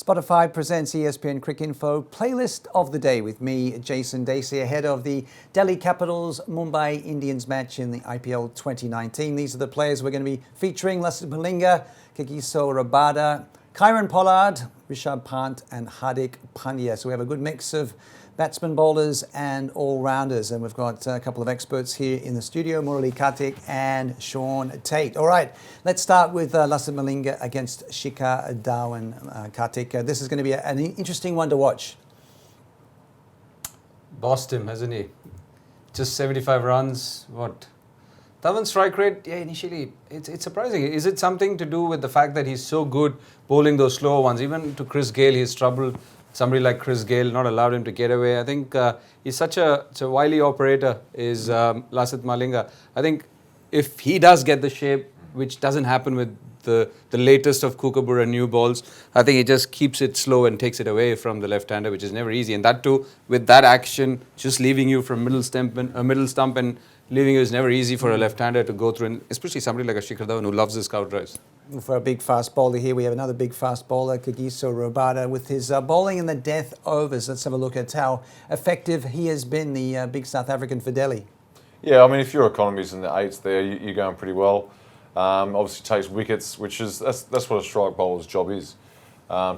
Spotify presents ESPNcricinfo playlist of the day with me, Jason Dacey, ahead of the Delhi Capitals Mumbai Indians match in the IPL 2019. These are the players we're going to be featuring: Lasith Malinga, Kagiso Rabada, Kieron Pollard, Rishabh Pant and Hardik Pandya. So we have a good mix of batsmen, bowlers and all-rounders. And we've got a couple of experts here in the studio, Murali, Kartik and Shaun Tait. All right, let's start with Lasith Malinga against Shikhar Dhawan. Kartik, this is going to be an interesting one to watch. Bossed him, hasn't he? Just 75 runs, what? Dhawan's strike rate, initially, it's surprising. Is it something to do with the fact that he's so good bowling those slower ones? Even to Chris Gayle, he's troubled. Somebody like Chris Gayle, not allowed him to get away. I think he's such a wily operator, is Lasith Malinga. I think if he does get the shape, which doesn't happen with the latest of Kookaburra new balls, I think he just keeps it slow and takes it away from the left-hander, which is never easy. And that too, with that action, just leaving you from middle stump and leaving you is never easy for a left-hander to go through, and especially somebody like a Shikhar Dhawan who loves his cow drives. For a big fast bowler here, we have another big fast bowler, Kagiso Rabada, with his bowling in the death overs. Let's have a look at how effective he has been, the big South African for Delhi. Yeah, I mean, if your economy's in the eights there, you're going pretty well. Obviously takes wickets, which is that's what a strike bowler's job is.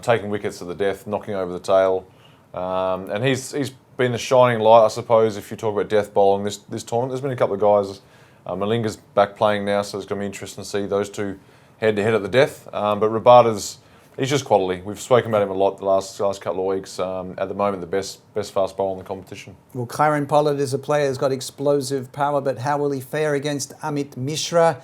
Taking wickets at the death, knocking over the tail. And he's been the shining light, I suppose, if you talk about death bowling this tournament. There's been a couple of guys. Malinga's back playing now, so it's going to be interesting to see those two head-to-head at the death. But Rabada's, he's just quality. We've spoken about him a lot the last couple of weeks. At the moment, the best fast bowler in the competition. Well, Kieron Pollard is a player who's got explosive power, but how will he fare against Amit Mishra?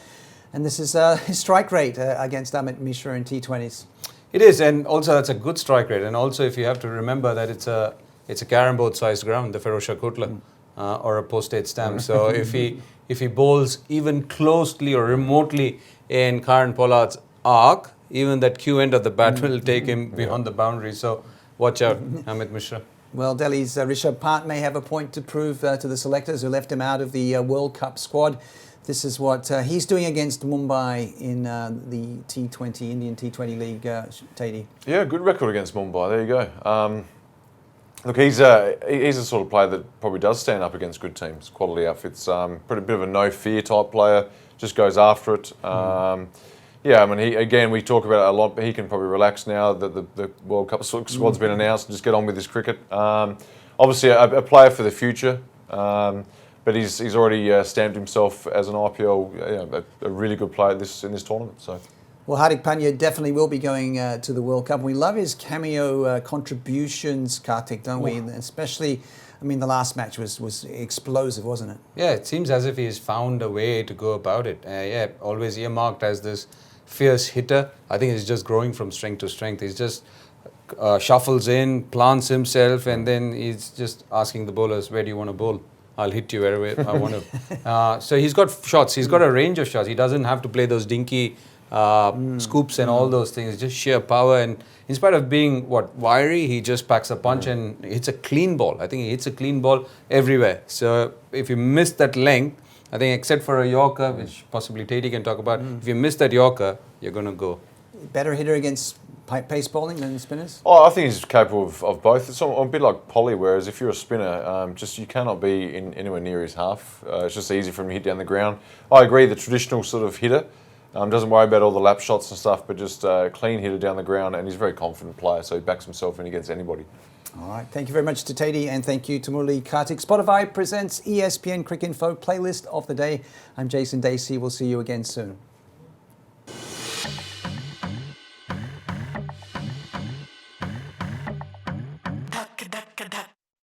And this is his strike rate against Amit Mishra in T20s. It is, and also that's a good strike rate. And also, if you have to remember that it's a carrom board-sized ground, the Ferozshah Kotla, or a postage stamp. So if he bowls even closely or remotely in Kieron Pollard's arc, even that Q end of the bat will take him beyond the boundary. So watch out, Amit Mishra. Well, Delhi's Rishabh Pant may have a point to prove to the selectors who left him out of the World Cup squad. This is what he's doing against Mumbai in the T20, Indian T20 League, Tait. Yeah, good record against Mumbai. There you go. Look, he's a sort of player that probably does stand up against good teams, quality outfits. Pretty bit of a no-fear type player, just goes after it. Yeah, I mean, we talk about it a lot, but he can probably relax now that the World Cup squad's been announced and just get on with his cricket. Obviously, a player for the future. But he's already stamped himself as an IPL, a really good player in this tournament. So, well, Hardik Pandya definitely will be going to the World Cup. We love his cameo contributions, Kartik, don't we? Especially, I mean, the last match was explosive, wasn't it? Yeah, it seems as if he's found a way to go about it. Always earmarked as this fierce hitter. I think he's just growing from strength to strength. He's just shuffles in, plants himself, and then he's just asking the bowlers, where do you want to bowl? I'll hit you wherever I want to. So he's got shots. He's got a range of shots. He doesn't have to play those dinky scoops and all those things. It's just sheer power. And in spite of being, wiry, he just packs a punch and hits a clean ball. I think he hits a clean ball everywhere. So if you miss that length, I think except for a Yorker, which possibly Tait can talk about, if you miss that Yorker, you're going to go. Better hitter against pace bowling than spinners? Oh, I think he's capable of both. It's a bit like Polly, whereas if you're a spinner, you cannot be anywhere near his half. It's just easy for him to hit down the ground. I agree, the traditional sort of hitter doesn't worry about all the lap shots and stuff, but just a clean hitter down the ground, and he's a very confident player, so he backs himself in against anybody. All right, thank you very much to Tait, and thank you to Murali, Kartik. Spotify presents ESPNcricinfo playlist of the day. I'm Jason Dacey. We'll see you again soon.